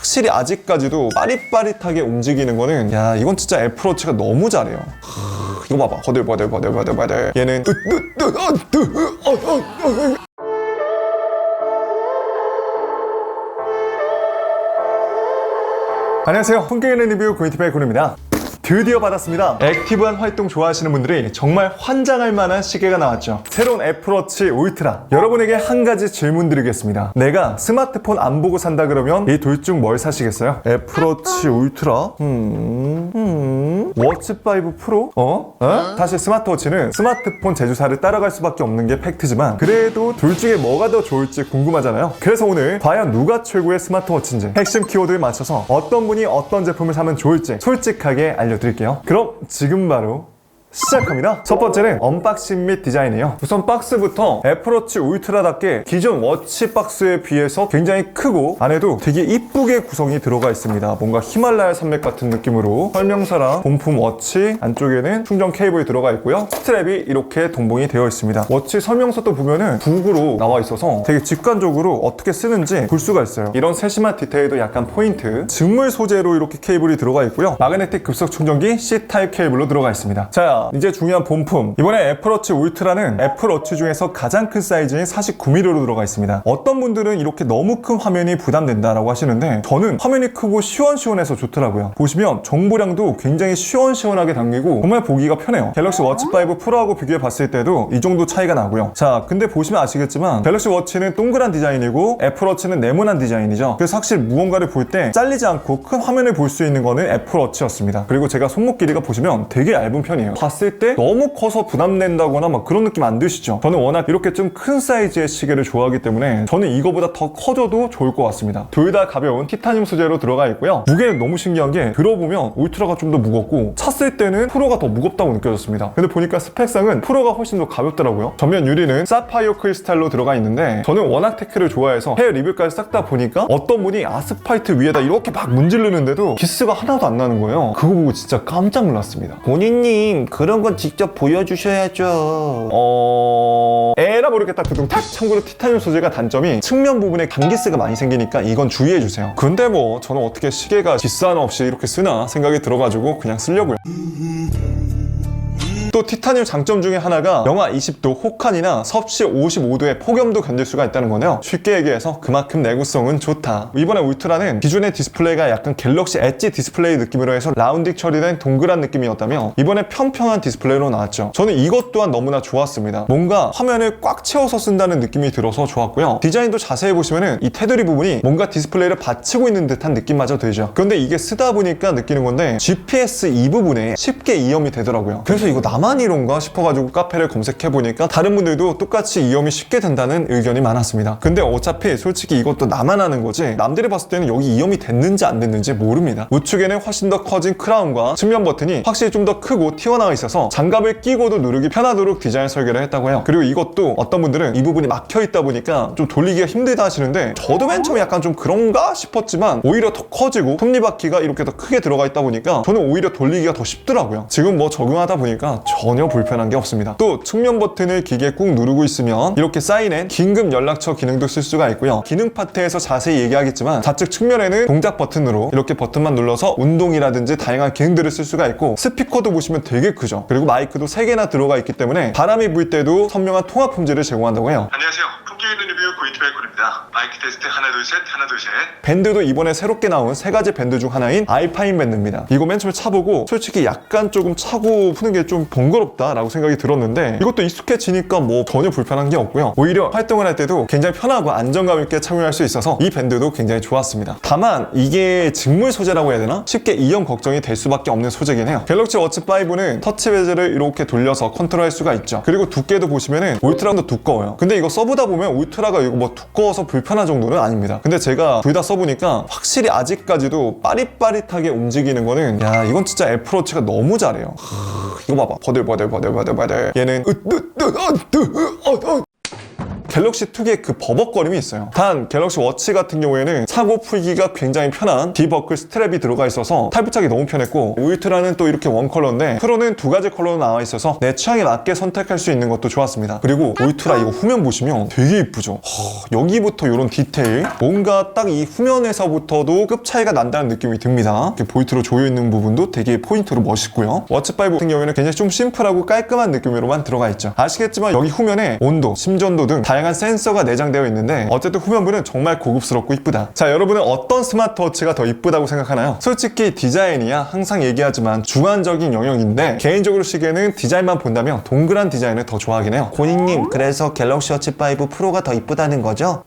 확실히 아직까지도 빠릿빠릿하게 움직이는 거는 야 이건 진짜 애플워치가 너무 잘해요. 이거 봐봐 버들버들 얘는 안녕하세요, 손게임의 리뷰 고인티바의 고입니다. 드디어 받았습니다. 액티브한 활동 좋아하시는 분들이 정말 환장할 만한 시계가 나왔죠. 새로운 애플워치 울트라. 여러분에게 한 가지 질문 드리겠습니다. 내가 스마트폰 안 보고 산다 그러면 이 둘 중 뭘 사시겠어요? 애플워치 울트라? 워치5 프로? 사실 스마트워치는 스마트폰 제조사를 따라갈 수밖에 없는 게 팩트지만 그래도 둘 중에 뭐가 더 좋을지 궁금하잖아요. 그래서 오늘 과연 누가 최고의 스마트워치인지 핵심 키워드를 맞춰서 어떤 분이 어떤 제품을 사면 좋을지 솔직하게 알려드릴게요. 그럼 지금 바로 시작합니다. 첫 번째는 언박싱 및 디자인이에요. 우선 박스부터 애플워치 울트라답게 기존 워치 박스에 비해서 굉장히 크고 안에도 되게 이쁘게 구성이 들어가 있습니다. 뭔가 히말라야 산맥 같은 느낌으로 설명서랑 본품 워치, 안쪽에는 충전 케이블이 들어가 있고요. 스트랩이 이렇게 동봉이 되어 있습니다. 워치 설명서도 보면은 북으로 나와 있어서 되게 직관적으로 어떻게 쓰는지 볼 수가 있어요. 이런 세심한 디테일도 약간 포인트. 직물 소재로 이렇게 케이블이 들어가 있고요. 마그네틱 급속 충전기 C타입 케이블로 들어가 있습니다. 자, 이제 중요한 본품. 이번에 애플워치 울트라는 애플워치 중에서 가장 큰 사이즈인 49mm로 들어가 있습니다. 어떤 분들은 이렇게 너무 큰 화면이 부담된다라고 하시는데 저는 화면이 크고 시원시원해서 좋더라고요. 보시면 정보량도 굉장히 시원시원하게 당기고 정말 보기가 편해요. 갤럭시 워치5 프로하고 비교해 봤을 때도 이 정도 차이가 나고요. 자, 근데 보시면 아시겠지만 갤럭시 워치는 동그란 디자인이고 애플워치는 네모난 디자인이죠. 그래서 확실히 무언가를 볼 때 잘리지 않고 큰 화면을 볼 수 있는 거는 애플워치였습니다. 그리고 제가 손목 길이가 보시면 되게 얇은 편이에요. 봤을 때 너무 커서 부담된다거나 막 그런 느낌 안 드시죠? 저는 워낙 이렇게 좀 큰 사이즈의 시계를 좋아하기 때문에 저는 이거보다 더 커져도 좋을 것 같습니다. 둘 다 가벼운 티타늄 소재로 들어가 있고요. 무게는 너무 신기한 게 들어보면 울트라가 좀 더 무겁고 찼을 때는 프로가 더 무겁다고 느껴졌습니다. 근데 보니까 스펙상은 프로가 훨씬 더 가볍더라고요. 전면 유리는 사파이어 크리스탈로 들어가 있는데 저는 워낙 테크를 좋아해서 해외 리뷰까지 싹 다 보니까 어떤 분이 아스팔트 위에다 이렇게 막 문지르는데도 기스가 하나도 안 나는 거예요. 그거 보고 진짜 깜짝 놀랐습니다. 본인님 그런 건 직접 보여주셔야죠. 에라 모르겠다 두둥탁. 참고로 티타늄 소재가 단점이 측면 부분에 감기스가 많이 생기니까 이건 주의해주세요. 근데 뭐 저는 어떻게 시계가 기스 하나 없이 이렇게 쓰나 생각이 들어가지고 그냥 쓰려고요. 또 티타늄 장점 중에 하나가 영하 20도 혹한이나 섭씨 55도의 폭염도 견딜 수가 있다는 거네요. 쉽게 얘기해서 그만큼 내구성은 좋다. 이번에 울트라는 기존의 디스플레이가 약간 갤럭시 엣지 디스플레이 느낌으로 해서 라운딩 처리된 동그란 느낌이었다면 이번에 평평한 디스플레이로 나왔죠. 저는 이것 또한 너무나 좋았습니다. 뭔가 화면을 꽉 채워서 쓴다는 느낌이 들어서 좋았고요. 디자인도 자세히 보시면은 이 테두리 부분이 뭔가 디스플레이를 받치고 있는 듯한 느낌마저 들죠. 그런데 이게 쓰다 보니까 느끼는 건데 GPS 이 부분에 쉽게 이염이 되더라고요. 그래서 이거 나만 이런가 싶어가지고 카페를 검색해보니까 다른 분들도 똑같이 이염이 쉽게 된다는 의견이 많았습니다. 근데 어차피 솔직히 이것도 나만 하는 거지 남들이 봤을 때는 여기 이염이 됐는지 안 됐는지 모릅니다. 우측에는 훨씬 더 커진 크라운과 측면 버튼이 확실히 좀 더 크고 튀어나와 있어서 장갑을 끼고도 누르기 편하도록 디자인 설계를 했다고 해요. 그리고 이것도 어떤 분들은 이 부분이 막혀있다 보니까 좀 돌리기가 힘들다 하시는데 저도 맨 처음에 약간 좀 그런가 싶었지만 오히려 더 커지고 톱니바퀴가 이렇게 더 크게 들어가 있다 보니까 저는 오히려 돌리기가 더 쉽더라고요. 지금 뭐 적용하다 보니까 전혀 불편한 게 없습니다. 또 측면 버튼을 기계에 꾹 누르고 있으면 이렇게 사인엔 긴급 연락처 기능도 쓸 수가 있고요. 기능 파트에서 자세히 얘기하겠지만 좌측 측면에는 동작 버튼으로 이렇게 버튼만 눌러서 운동이라든지 다양한 기능들을 쓸 수가 있고 스피커도 보시면 되게 크죠. 그리고 마이크도 3개나 들어가 있기 때문에 바람이 불 때도 선명한 통화 품질을 제공한다고 해요. 안녕하세요. 품격 있는 리뷰 고인티바의 고입니다. 마이크 테스트 하나 둘 셋 하나 둘 셋. 밴드도 이번에 새롭게 나온 3가지 밴드 중 하나인 알파인 밴드입니다. 이거 맨 처음에 차보고 솔직히 약간 조금 차고 푸는 게 좀 번거롭다라고 생각이 들었는데 이것도 익숙해지니까 뭐 전혀 불편한 게 없고요. 오히려 활동을 할 때도 굉장히 편하고 안정감 있게 착용할 수 있어서 이 밴드도 굉장히 좋았습니다. 다만 이게 직물 소재라고 해야 되나? 쉽게 이염 걱정이 될 수밖에 없는 소재긴 해요. 갤럭시 워치5는 터치 베젤을 이렇게 돌려서 컨트롤할 수가 있죠. 그리고 두께도 보시면은 울트라가 더 두꺼워요. 근데 이거 써보다 보면 울트라가 이거 뭐 두꺼워서 불편한 정도는 아닙니다. 근데 제가 둘 다 써보니까 확실히 아직까지도 빠릿빠릿하게 움직이는 거는 야 이건 진짜 애플워치가 너무 잘해요. 이거 봐봐 버들버들 얘는 갤럭시 특유의 그 버벅거림이 있어요. 단 갤럭시 워치 같은 경우에는 사고 풀기가 굉장히 편한 디버클 스트랩이 들어가 있어서 탈부착이 너무 편했고, 울트라는 또 이렇게 원 컬러인데 프로는 두 가지 컬러로 나와 있어서 내 취향에 맞게 선택할 수 있는 것도 좋았습니다. 그리고 울트라 이거 후면 보시면 되게 이쁘죠. 여기부터 이런 디테일, 뭔가 딱 이 후면에서부터도 급 차이가 난다는 느낌이 듭니다. 이렇게 볼트로 조여있는 부분도 되게 포인트로 멋있고요. 워치5 같은 경우에는 굉장히 좀 심플하고 깔끔한 느낌으로만 들어가 있죠. 아시겠지만 여기 후면에 온도, 심전도 등 다양한 센서가 내장되어 있는데 어쨌든 후면부는 정말 고급스럽고 이쁘다. 자, 여러분은 어떤 스마트워치가 더 이쁘다고 생각하나요? 솔직히 디자인이야 항상 얘기하지만 주관적인 영역인데 개인적으로 시기에는 디자인만 본다면 동그란 디자인을 더 좋아하긴 해요. 고객님, 그래서 갤럭시 워치 5 프로가 더 이쁘다는 거죠?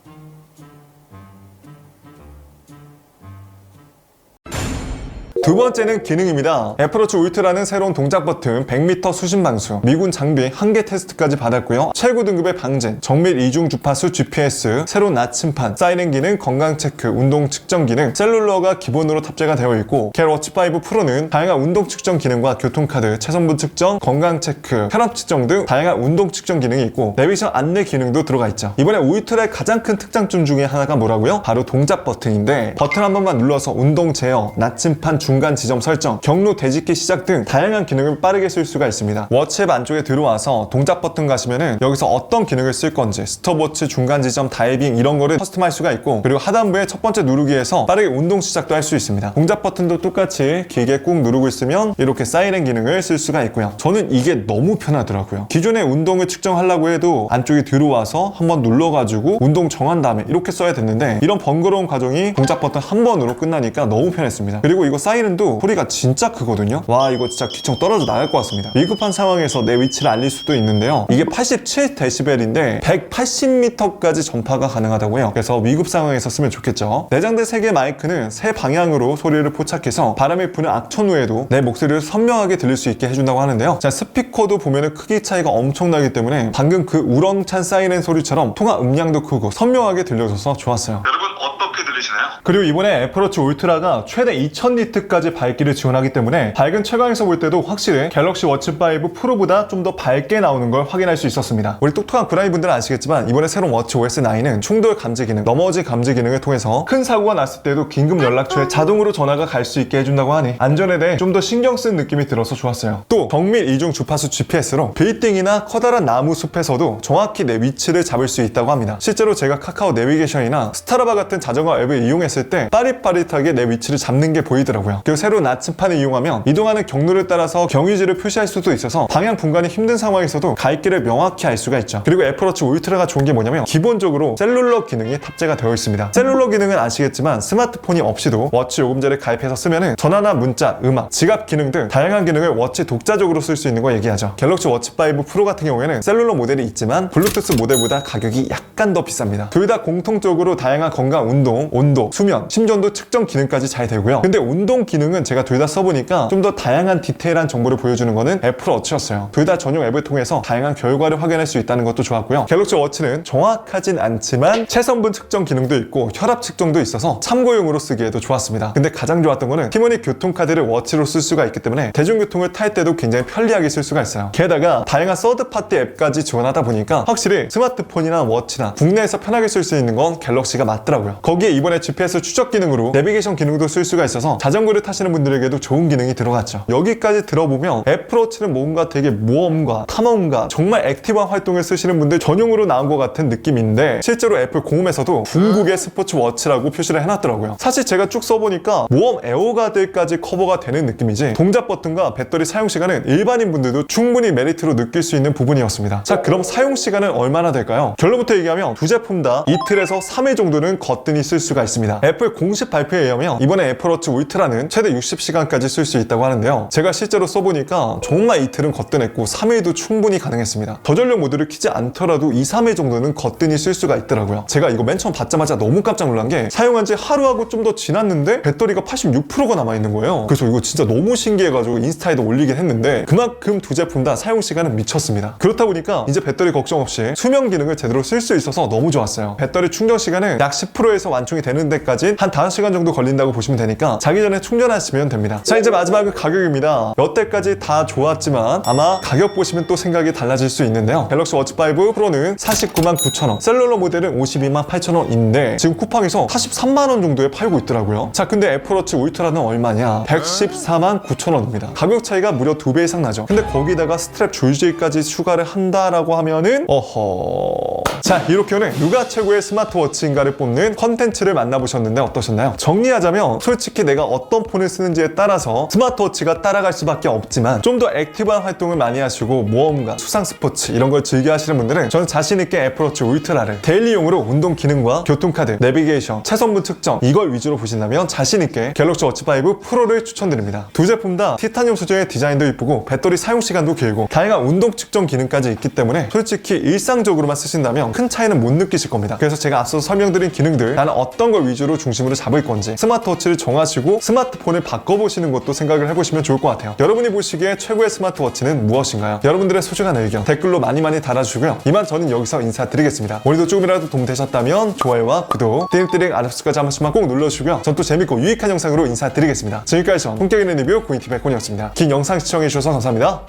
두 번째는 기능입니다. 애플워치 울트라는 새로운 동작 버튼, 100m 수신 방수, 미군 장비 한개 테스트까지 받았고요. 최고 등급의 방진, 정밀 이중 주파수 GPS, 새로운 나침판, 사이렌 기능, 건강 체크, 운동 측정 기능, 셀룰러가 기본으로 탑재가 되어 있고, 갤워치5 프로는 다양한 운동 측정 기능과 교통카드, 체성분 측정, 건강 체크, 혈압 측정 등 다양한 운동 측정 기능이 있고 내비게이션 안내 기능도 들어가 있죠. 이번에 울트라의 가장 큰 특장점 중에 하나가 뭐라고요? 바로 동작 버튼인데, 버튼 한 번만 눌러서 운동 제어, 나침판 중간 지점 설정, 경로 되짚기 시작 등 다양한 기능을 빠르게 쓸 수가 있습니다. 워치앱 안쪽에 들어와서 동작 버튼 가시면은 여기서 어떤 기능을 쓸 건지, 스톱워치, 중간 지점, 다이빙 이런 거를 커스텀할 수가 있고, 그리고 하단부에 첫 번째 누르기에서 빠르게 운동 시작도 할 수 있습니다. 동작 버튼도 똑같이 길게 꾹 누르고 있으면 이렇게 사이렌 기능을 쓸 수가 있고요. 저는 이게 너무 편하더라고요. 기존의 운동을 측정하려고 해도 안쪽에 들어와서 한번 눌러가지고 운동 정한 다음에 이렇게 써야 됐는데, 이런 번거로운 과정이 동작 버튼 한 번으로 끝나니까 너무 편했습니다. 그리고 이거 사이렌도 소리가 진짜 크거든요. 와, 이거 진짜 귀청 떨어져 나갈 것 같습니다. 위급한 상황에서 내 위치를 알릴 수도 있는데요. 이게 87dB인데 180m까지 전파가 가능하다고요. 그래서 위급 상황에서 쓰면 좋겠죠. 내장된 3개 마이크는 세 방향으로 소리를 포착해서 바람이 부는 악천 후에도 내 목소리를 선명하게 들릴 수 있게 해준다고 하는데요. 자, 스피커도 보면은 크기 차이가 엄청나기 때문에 방금 그 우렁찬 사이렌 소리처럼 통화 음량도 크고 선명하게 들려줘서 좋았어요. 여러분 어떻게 들리시나요? 그리고 이번에 애플워치 울트라가 최대 2000니트까지 밝기를 지원하기 때문에 밝은 채광에서 볼 때도 확실히 갤럭시 워치5 프로보다 좀 더 밝게 나오는 걸 확인할 수 있었습니다. 우리 똑똑한 브라이 분들은 아시겠지만 이번에 새로운 워치 OS9은 충돌 감지 기능, 넘어지 감지 기능을 통해서 큰 사고가 났을 때도 긴급 연락처에 자동으로 전화가 갈 수 있게 해준다고 하니 안전에 대해 좀 더 신경 쓴 느낌이 들어서 좋았어요. 또 정밀 이중 주파수 GPS로 빌딩이나 커다란 나무 숲에서도 정확히 내 위치를 잡을 수 있다고 합니다. 실제로 제가 카카오 내비게이션이나 스타라바 같은 자전거 앱을 이용했을 때 빠릿빠릿하게 내 위치를 잡는 게 보이더라고요. 그리고 새로운 나침판을 이용하면 이동하는 경로를 따라서 경유지를 표시할 수도 있어서 방향 분간이 힘든 상황에서도 갈 길을 명확히 알 수가 있죠. 그리고 애플워치 울트라가 좋은 게 뭐냐면 기본적으로 셀룰러 기능이 탑재가 되어 있습니다. 셀룰러 기능은 아시겠지만 스마트폰이 없이도 워치 요금제를 가입해서 쓰면은 전화나 문자, 음악, 지갑 기능 등 다양한 기능을 워치 독자적으로 쓸 수 있는 거 얘기하죠. 갤럭시 워치5 프로 같은 경우에는 셀룰러 모델이 있지만 블루투스 모델보다 가격이 약간 더 비쌉니다. 둘 다 공통적으로 다양한 건강 운동, 온도, 수면, 심전도 측정 기능까지 잘 되고요. 근데 운동 기능은 제가 둘 다 써보니까 좀 더 다양한 디테일한 정보를 보여주는 거는 애플워치였어요. 둘 다 전용 앱을 통해서 다양한 결과를 확인할 수 있다는 것도 좋았고요. 갤럭시 워치는 정확하진 않지만 체성분 측정 기능도 있고 혈압 측정도 있어서 참고용으로 쓰기에도 좋았습니다. 근데 가장 좋았던 거는 티머니 교통카드를 워치로 쓸 수가 있기 때문에 대중교통을 탈 때도 굉장히 편리하게 쓸 수가 있어요. 게다가 다양한 서드파티 앱까지 지원하다 보니까 확실히 스마트폰이나 워치나 국내에서 편하게 쓸 수 있는 건 갤럭시가 맞더라고요. 거기에 이번에 GPS 추적 기능으로 내비게이션 기능도 쓸 수가 있어서 자전거를 타시는 분들에게도 좋은 기능이 들어갔죠. 여기까지 들어보면 애플워치는 뭔가 되게 모험가, 탐험가, 정말 액티브한 활동을 쓰시는 분들 전용으로 나온 것 같은 느낌인데 실제로 애플 공홈에서도 궁극의 스포츠 워치라고 표시를 해놨더라고요. 사실 제가 쭉 써보니까 모험 애호가들까지 커버가 되는 느낌이지 동작 버튼과 배터리 사용 시간은 일반인 분들도 충분히 메리트로 느낄 수 있는 부분이었습니다. 자, 그럼 사용 시간은 얼마나 될까요? 결론부터 얘기하면 두 제품 다 이틀에서 3일 정도는 거뜬히 쓸 수가 있습니다. 애플 공식 발표에 의하면 이번에 애플워치 울트라는 최대 60시간까지 쓸 수 있다고 하는데요. 제가 실제로 써보니까 정말 이틀은 거뜬했고 3일도 충분히 가능했습니다. 저전력 모드를 키지 않더라도 2, 3일 정도는 거뜬히 쓸 수가 있더라고요. 제가 이거 맨 처음 받자마자 너무 깜짝 놀란 게 사용한 지 하루하고 좀 더 지났는데 배터리가 86%가 남아있는 거예요. 그래서 이거 진짜 너무 신기해가지고 인스타에도 올리긴 했는데 그만큼 두 제품 다 사용 시간은 미쳤습니다. 그렇다 보니까 이제 배터리 걱정 없이 수명 기능을 제대로 쓸 수 있어서 너무 좋았어요. 배터리 충전 시간은 약 10%에서 완충이 되는 데까지 때까지 한 5시간 정도 걸린다고 보시면 되니까 자기 전에 충전하시면 됩니다. 자, 이제 마지막 가격입니다. 여태까지 다 좋았지만 아마 가격 보시면 또 생각이 달라질 수 있는데요. 갤럭시 워치 5 프로는 499,900원, 셀룰러 모델은 528,000원인데 지금 쿠팡에서 43만원 정도에 팔고 있더라고요. 자, 근데 애플워치 울트라는 얼마냐? 114,900원입니다. 가격 차이가 무려 2배 이상 나죠. 근데 거기다가 스트랩 줄질까지 추가를 한다라고 하면은 어허. 자, 이렇게 오늘 누가 최고의 스마트워치인가를 뽑는 컨텐츠를 만나보셨는데 어떠셨나요? 정리하자면 솔직히 내가 어떤 폰을 쓰는지에 따라서 스마트워치가 따라갈 수밖에 없지만 좀 더 액티브한 활동을 많이 하시고 모험가, 수상 스포츠 이런 걸 즐겨 하시는 분들은 저는 자신있게 애플워치 울트라를 데일리용으로 운동 기능과 교통카드, 내비게이션, 체선분 측정 이걸 위주로 보신다면 자신있게 갤럭시 워치 5 프로를 추천드립니다. 두 제품 다 티타늄 소재의 디자인도 이쁘고 배터리 사용시간도 길고 다양한 운동 측정 기능까지 있기 때문에 솔직히 일상적으로만 쓰신다면 큰 차이는 못 느끼실 겁니다. 그래서 제가 앞서 설명드린 기능들 나는 어떤 걸 위주로 중심으로 잡을 건지 스마트워치를 정하시고 스마트폰을 바꿔보시는 것도 생각을 해보시면 좋을 것 같아요. 여러분이 보시기에 최고의 스마트워치는 무엇인가요? 여러분들의 소중한 의견 댓글로 많이 달아주시고요. 이만 저는 여기서 인사드리겠습니다. 오늘도 조금이라도 도움되셨다면 좋아요와 구독, 띠링띠링 알람수까지 한 번씩만 꼭 눌러주시고요. 전 또 재밌고 유익한 영상으로 인사드리겠습니다. 지금까지 전 품격 있는 리뷰 고인TV의 콘이었습니다. 긴 영상 시청해주셔서 감사합니다.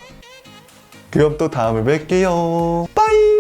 그럼 또 다음에 뵐게요. 빠이.